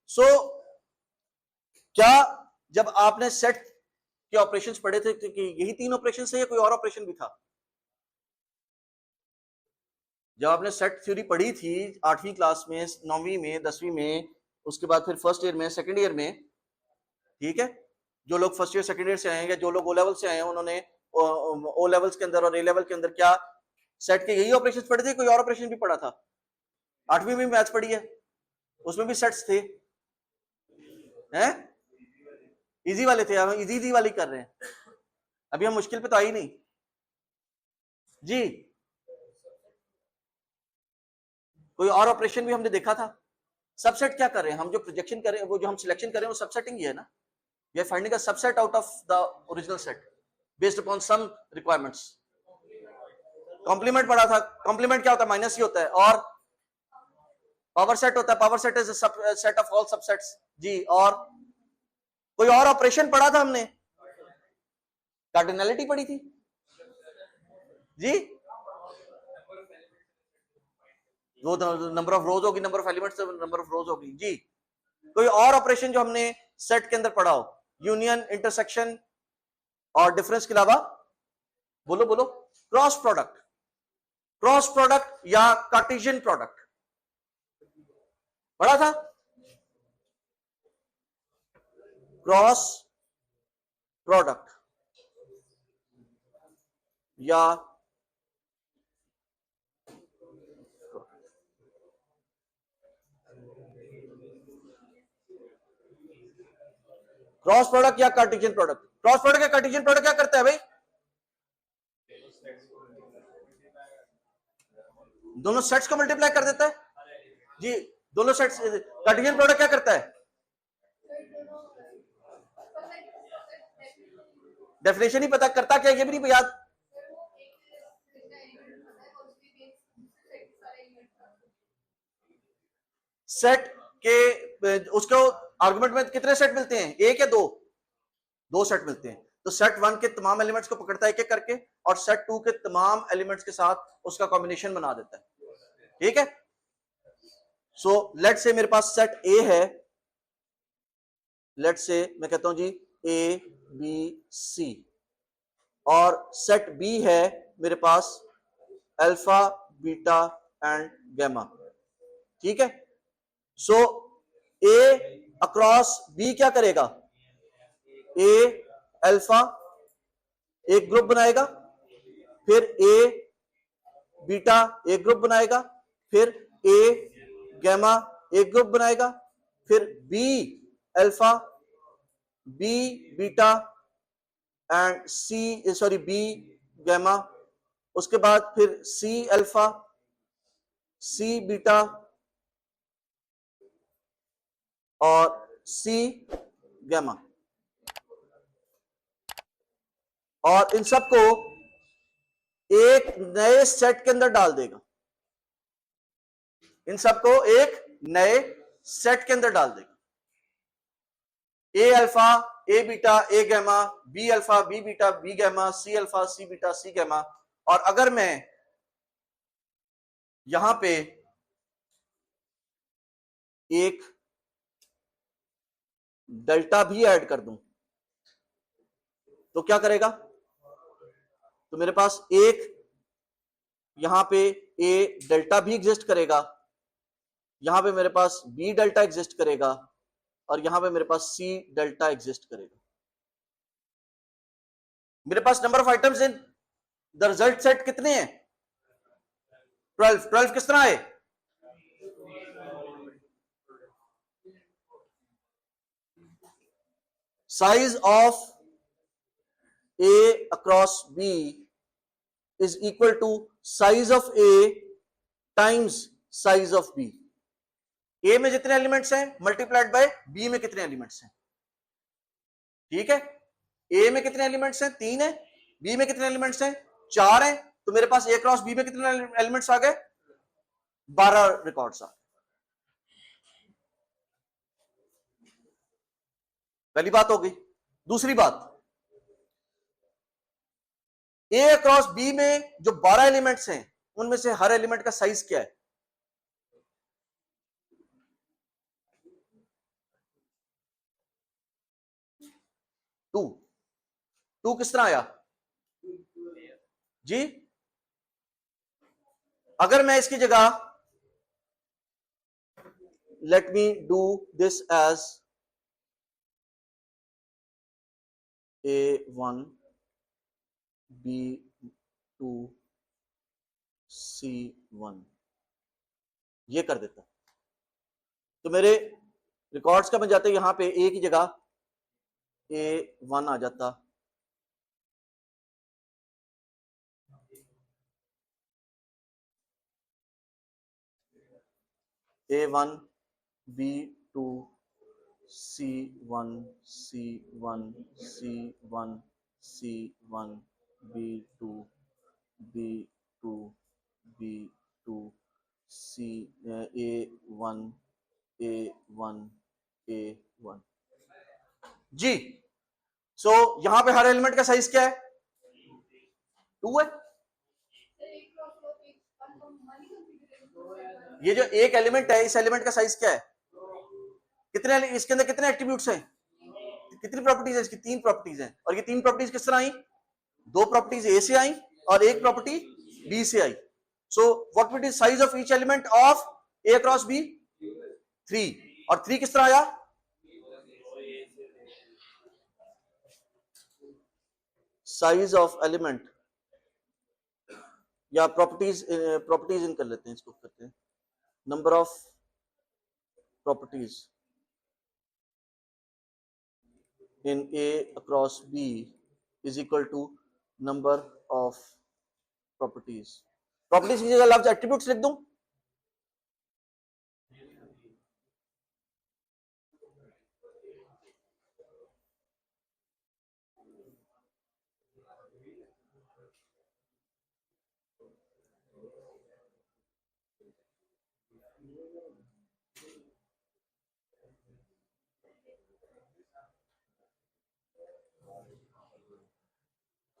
सो क्या जब आपने सेट के ऑपरेशंस पढ़े थे कि यही 3 ऑपरेशन है या कोई और ऑपरेशन भी था? जब आपने सेट थ्योरी पढ़ी थी 8वीं क्लास में, 9वीं में, 10वीं में, उसके बाद फिर फर्स्ट ईयर में, सेकंड ईयर में, ठीक है, जो लोग फर्स्ट ईयर सेकंड ईयर से आए हैं, जो लोग ओ लेवल से आए हैं, उन्होंने ओ लेवल्स के अंदर और ए लेवल के अंदर क्या सेट के यही ऑपरेशन पढ़े थे, कोई और ऑपरेशन भी पढ़ा था? 8वीं में मैथ्स पढ़ी है, उसमें भी सेट्स थे, हैं? इजी वाले थे, हम इजी वाली कर रहे हैं, अभी हम मुश्किल पे तो आई नहीं जी। कोई और ऑपरेशन भी हमने देखा था? सबसेट क्या कर रहे हैं हम, जो प्रोजेक्शन कर रहे हैं, वो जो हम सिलेक्शन कर रहे हैं, वो सबसेटिंग ही है ना। We are finding a subset out of the original set based upon some requirements. Complement पढ़ा था, कॉम्प्लीमेंट क्या होता है? माइनस ही होता है। और पावर सेट होता है, power set is set of all subsets जी। और कोई और ऑपरेशन पढ़ा था हमने? कार्डिनलिटी पढ़ी थी जी। वो नंबर ऑफ रोज होगी, number of elements number of रोज होगी जी। कोई और ऑपरेशन जो हमने सेट के अंदर पढ़ा हो, यूनियन, इंटरसेक्शन और डिफरेंस के अलावा? बोलो बोलो। क्रॉस प्रोडक्ट, क्रॉस प्रोडक्ट या कार्टेशियन प्रोडक्ट पढ़ा था? क्रॉस प्रोडक्ट या क्रॉस प्रोडक्ट या कार्टेशियन प्रोडक्ट? क्रॉस प्रोडक्ट या कार्टेशियन प्रोडक्ट क्या करता है भाई? दोनों सेट्स को मल्टीप्लाई कर देता है जी। दोनों सेट्स। कार्टेशियन प्रोडक्ट क्या करता है? डेफिनेशन ही पता करता क्या, ये भी नहीं याद? सेट के उसको आर्गुमेंट में कितने सेट मिलते हैं? एक या दो? दो सेट मिलते हैं। तो सेट 1 के तमाम एलिमेंट्स को पकड़ता है एक एक करके, और सेट 2 के तमाम एलिमेंट्स के साथ उसका कॉम्बिनेशन बना देता है, ठीक है। सो लेट से मेरे पास सेट ए है, लेट से मैं कहता हूं जी ए बी सी, और सेट बी है मेरे पास अल्फा, बीटा एंड गैमा, ठीक है। सो ए अक्रॉस बी क्या करेगा? ए अल्फा एक ग्रुप बनाएगा, फिर ए बीटा एक ग्रुप बनाएगा, फिर ए गैमा एक ग्रुप बनाएगा, फिर B alpha, B beta and C, sorry B gamma, उसके बाद फिर सी अल्फा, सी बीटा और सी गैमा, और इन सबको एक नए सेट के अंदर डाल देगा। इन सबको एक नए सेट के अंदर डाल देगा। A alpha, A beta, A gamma, B alpha, B beta, B gamma, C alpha, C beta, C gamma. और अगर मैं यहां पे एक डेल्टा भी ऐड कर दूं तो क्या करेगा? तो मेरे पास एक यहां पे ए डेल्टा भी एग्जिस्ट करेगा, यहां पे मेरे पास बी डेल्टा एग्जिस्ट करेगा, और यहां पे मेरे पास सी डेल्टा एग्जिस्ट करेगा। मेरे पास number of items in the result set कितने हैं? 12। 12 किस तरह है? Size of A across B is equal to size of A times size of B. A में जितने एलिमेंट्स हैं मल्टीप्लाइड बाय बी में कितने एलिमेंट्स हैं, ठीक है। ए में कितने एलिमेंट्स हैं? 3 है। बी में कितने एलिमेंट्स हैं? 4 है। तो मेरे पास ए क्रॉस बी में कितने एलिमेंट्स आ गए? 12 रिकॉर्ड्स आ गए। पहली बात हो गई। दूसरी बात, ए क्रॉस बी में जो 12 एलिमेंट्स हैं उनमें से हर एलिमेंट का साइज क्या है? 2 2 किस तरह आया जी? अगर मैं इसकी जगह let me do this as A1 B2 C1 ये कर देता तो मेरे रिकॉर्ड्स का बन जाते यहां पे ए की जगह A1 आ जाता, A1 B2 C1 C1 C1 C1 B2 B2 B2 C A1 A1 A1 जी। सो यहां पे हर एलिमेंट का साइज क्या है 2 है। ये जो एक एलिमेंट है इस एलिमेंट का साइज क्या है कितने, इसके अंदर कितने एट्रीब्यूट्स हैं, कितनी प्रॉपर्टीज है इसकी 3 प्रॉपर्टीज हैं और ये 3 प्रॉपर्टीज किस तरह आई 2 प्रॉपर्टीज ए से आई और एक प्रॉपर्टी बी से आई। So what will be size of each element of A cross B 3 और 3 किस तरह आया साइज ऑफ एलिमेंट या प्रॉपर्टीज इन कर लेते हैं इसको करते हैं number of properties in A across B is equal to number of properties. Properties की जगह लफ्ज attributes लिख दूं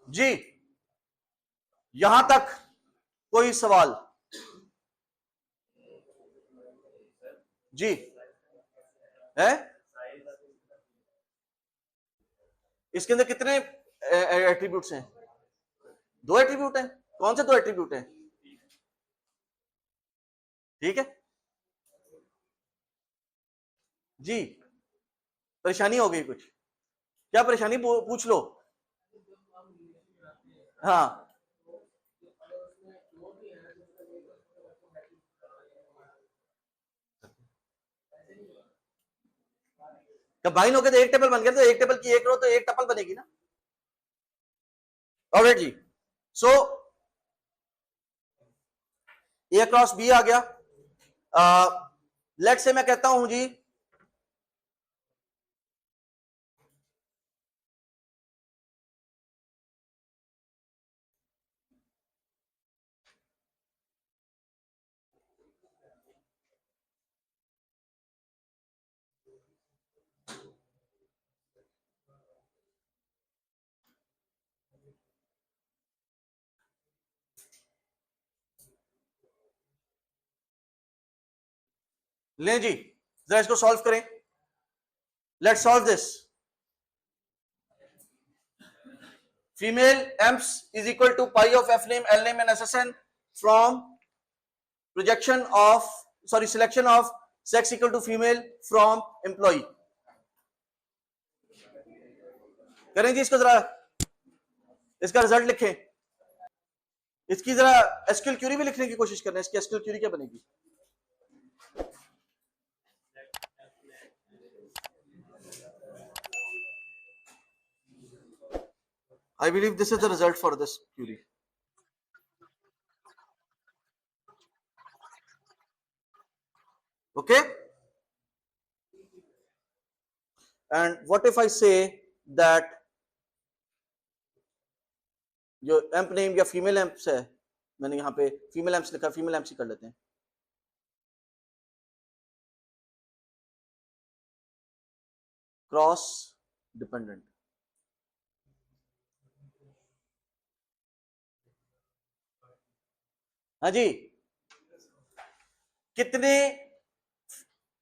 जी। यहां तक कोई सवाल जी है? इसके अंदर कितने एट्रीब्यूट्स हैं 2 एट्रीब्यूट हैं। कौन से 2 एट्रीब्यूट हैं ठीक है जी। परेशानी हो गई कुछ क्या परेशानी पूछ लो हाँ कंबाइन हो गए तो एक टेबल बन गया तो एक टेबल की एक रो तो एक टपल बनेगी ना। ऑलराइट जी। सो ए क्रॉस बी आ गया। लेट से मैं कहता हूं जी ले जी जरा इसको सॉल्व करें। Let's solve this. Female emps is equal to pi of F name L name and SSN from projection of sorry selection of sex equal to female from employ. करें जी इसको जरा इसका रिजल्ट लिखें। इसकी जरा एसक्यूएल क्यूरी भी लिखने की कोशिश करना है। इसकी एसक्यूएल क्यूरी क्या बनेगी I believe this is the result for this query. Okay. And what if I say that जो एम्प नेम या फीमेल एम्प्स है मैंने यहाँ पे फीमेल एम्प्स लिखा फीमेल एम्प्स ही कर लेते हैं। क्रॉस डिपेंडेंट हाँ जी। कितने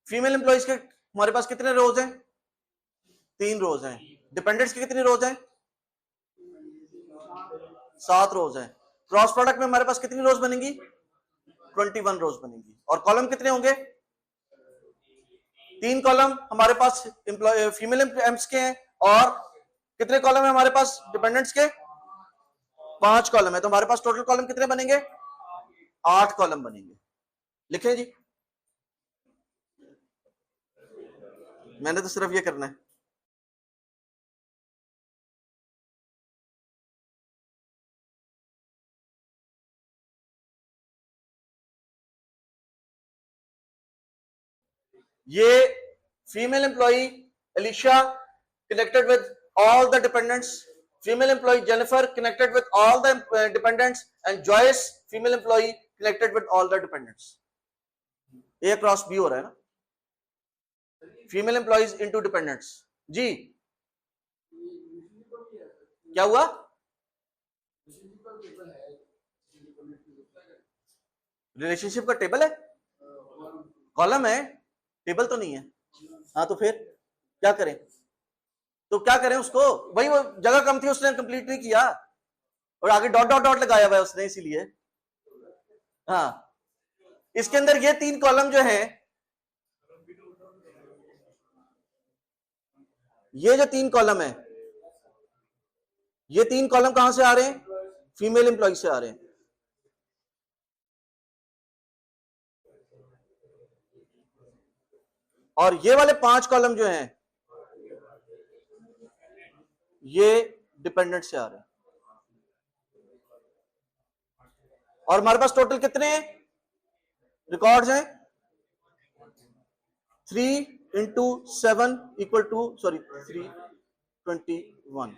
फीमेल एम्प्लॉइज के हमारे पास कितने रोज हैं 3 रोज हैं डिपेंडेंट्स की कितनी रोज हैं? 7 रोज हैं। क्रॉस प्रोडक्ट में हमारे पास कितनी रोज बनेंगी? 21 रोज बनेंगी। और कॉलम कितने होंगे? 3 कॉलम हमारे पास फीमेल एम्प्स के हैं, और कितने कॉलम है हमारे पास डिपेंडेंट्स के? 5 कॉलम है। तो हमारे पास टोटल कॉलम कितने बनेंगे? 8 कॉलम बनेंगे। लिखें जी, मैंने तो सिर्फ ये करना है। ये female employee Elisha connected with all the dependents, female employee Jennifer connected with all the dependents, and Joyce female employee connected with all the dependents. A cross B हो रहा है ना, फीमेल एम्प्लॉइज इनटू डिपेंडेंट्स। जी क्या हुआ? Relationship का table है, column है, table तो नहीं है। हाँ तो फिर क्या करें? तो क्या करें उसको? भाई वो जगह कम थी, उसने कंप्लीट नहीं किया, और आगे डॉट डॉट डॉट लगाया हुआ है उसने, इसीलिए। हाँ, इसके अंदर ये 3 कॉलम जो है, ये जो 3 कॉलम है, ये 3 कॉलम कहां से आ रहे हैं? फीमेल एम्प्लॉय से आ रहे हैं। और ये वाले 5 कॉलम जो हैं, ये डिपेंडेंट से आ रहे हैं। और हमारे पास टोटल कितने रिकॉर्ड्स हैं? 3 इंटू 7 इक्वल टू 321।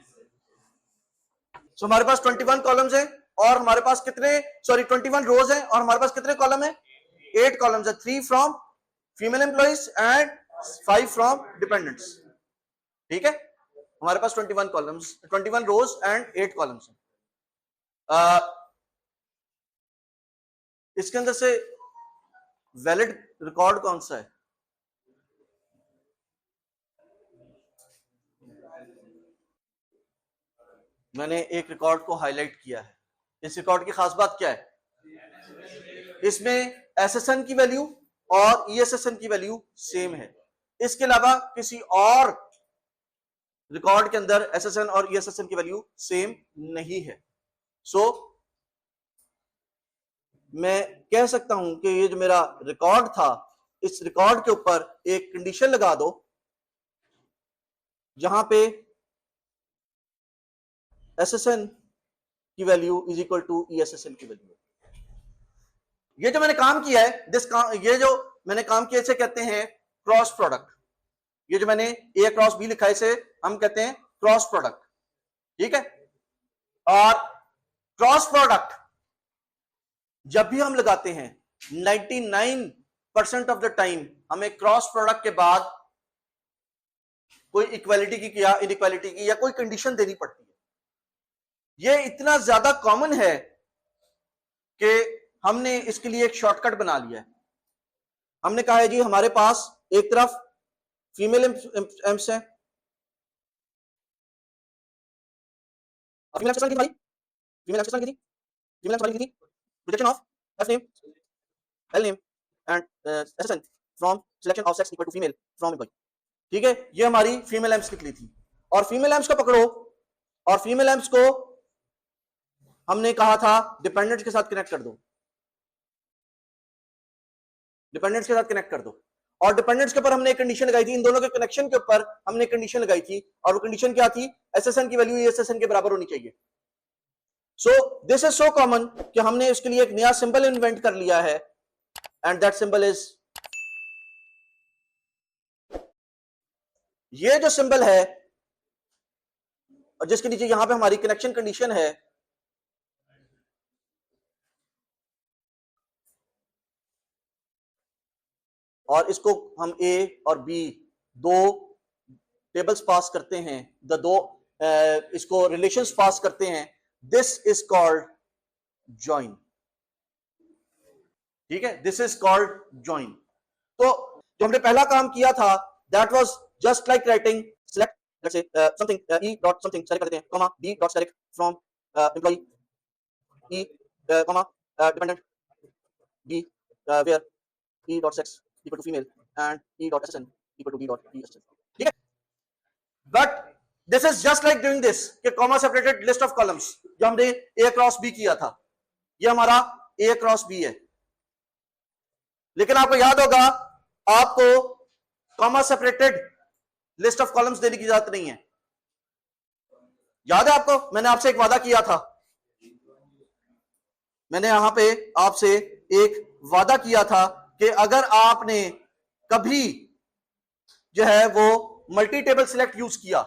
सो हमारे पास 21 कॉलम्स हैं, और हमारे पास कितने 21 रोज हैं, और हमारे पास कितने कॉलम हैं? 8 कॉलम्स है। 3 from female employees and 5 from dependents. ठीक है, हमारे पास 21 कॉलम्स, 21 रोज एंड 8 कॉलम्स हैं। इसके अंदर से वैलिड रिकॉर्ड कौन सा है? मैंने एक रिकॉर्ड को हाईलाइट किया है। इस रिकॉर्ड की खास बात क्या है? इसमें एसएसएन की वैल्यू और ईएसएसएन की वैल्यू सेम है। इसके अलावा किसी और रिकॉर्ड के अंदर एसएसएन और ईएसएसएन की वैल्यू सेम नहीं है। सो मैं कह सकता हूं कि ये जो मेरा रिकॉर्ड था, इस रिकॉर्ड के ऊपर एक कंडीशन लगा दो जहां पे एसएसएन की वैल्यू इज इक्वल टू ईएसएसएन की वैल्यू। ये जो मैंने काम किया है, ये जो मैंने काम किया, इसे कहते हैं क्रॉस प्रोडक्ट। ये जो मैंने ए क्रॉस बी लिखा है, इसे हम कहते हैं क्रॉस प्रोडक्ट। ठीक है, और क्रॉस प्रोडक्ट जब भी हम लगाते हैं, 99% ऑफ द टाइम हमें क्रॉस प्रोडक्ट के बाद कोई इक्वालिटी की या इनइक्वालिटी की या कोई कंडीशन देनी पड़ती है। ये इतना ज्यादा कॉमन है कि हमने इसके लिए एक शॉर्टकट बना लिया है। हमने कहा है जी हमारे पास एक तरफ फीमेल एम्प्स हैं, projection of F name, L name and SSN from selection of sex equal to female from employee। ठीक है, ये हमारी फीमेल एम्प्स निकली थी। और फीमेल एम्प्स को पकड़ो, और फीमेल एम्प्स को हमने कहा था डिपेंडेंट्स के साथ कनेक्ट कर दो, डिपेंडेंट्स के साथ कनेक्ट कर दो। और डिपेंडेंट्स के ऊपर हमने एक कंडीशन लगाई थी, इन दोनों के कनेक्शन के ऊपर हमने कंडीशन लगाई थी, और वो कंडीशन क्या थी? एसएसएन की वैल्यू एसएसएन के बराबर होनी चाहिए। So this is so common कि हमने इसके लिए एक नया सिंबल इन्वेंट कर लिया है, एंड दैट सिंबल इज, ये जो सिंबल है और जिसके नीचे यहां पे हमारी कनेक्शन कंडीशन है, और इसको हम ए और बी दो टेबल्स पास करते हैं, इसको रिलेशंस पास करते हैं, दिस इज कॉल्ड जॉइन। ठीक है, दिस इज कॉल्ड जॉइन। तो जो हमने पहला काम किया था, that was just like writing select let's say something e dot something select कर देते हैं, comma d dot select from employee e comma dependent d where e dot sex equal to female and e dot ssn equal to d dot essn. ठीक है, but this is just like doing this कि comma separated list of columns जो हमने a cross b किया था, ये हमारा a cross b है। लेकिन आपको याद होगा आपको comma separated list of columns देने की जरूरत नहीं है। याद है आपको, मैंने आपसे एक वादा किया था, मैंने यहां पे आपसे एक वादा किया था कि अगर आपने कभी जो है वो मल्टी टेबल सिलेक्ट यूज किया,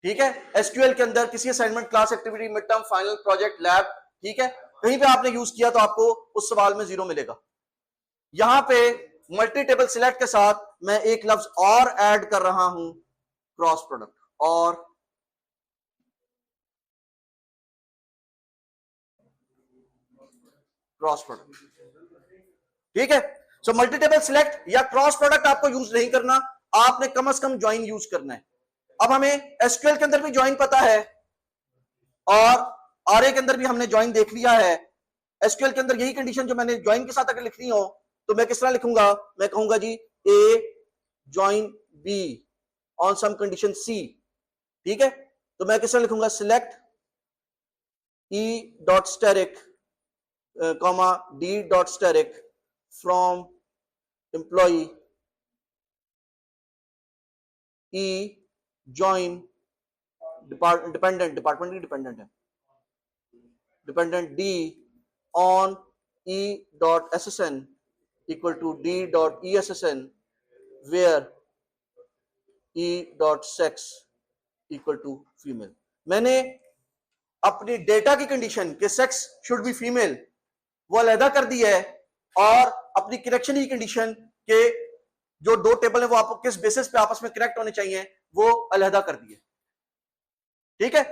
ठीक है, एसक्यूएल के अंदर किसी assignment, class activity, mid term, final, project, lab, ठीक है, कहीं पे आपने यूज किया तो आपको उस सवाल में 0 मिलेगा। यहां पे मल्टी टेबल सिलेक्ट के साथ मैं एक लफ्ज और ऐड कर रहा हूं, क्रॉस प्रोडक्ट, और क्रॉस प्रोडक्ट, ठीक है। सो मल्टी टेबल सिलेक्ट या क्रॉस प्रोडक्ट आपको यूज नहीं करना, आपने कम से कम ज्वाइन यूज करना है। अब हमें एसक्यूएल के अंदर भी ज्वाइन पता है और आरए के अंदर भी हमने ज्वाइन देख लिया है। एसक्यूएल के अंदर यही कंडीशन जो मैंने ज्वाइन के साथ अगर लिखनी हो तो मैं किस तरह लिखूंगा, मैं कहूंगा G A join B on some condition C, ठीक है। तो मैं किस तरह लिखूंगा, select E dot asterisk comma D dot asterisk from employee E join dependent, department की डिपेंडेंट है, dependent D on E dot SSN equal to d dot essn where e dot sex equal to female। मैंने अपनी data की condition के sex should be female वो अलहदा कर दी है, और अपनी करेक्शन की कंडीशन के जो दो टेबल है वो आपको किस बेसिस पे आपस में करेक्ट होने चाहिए वो अलहदा कर दी है, ठीक है।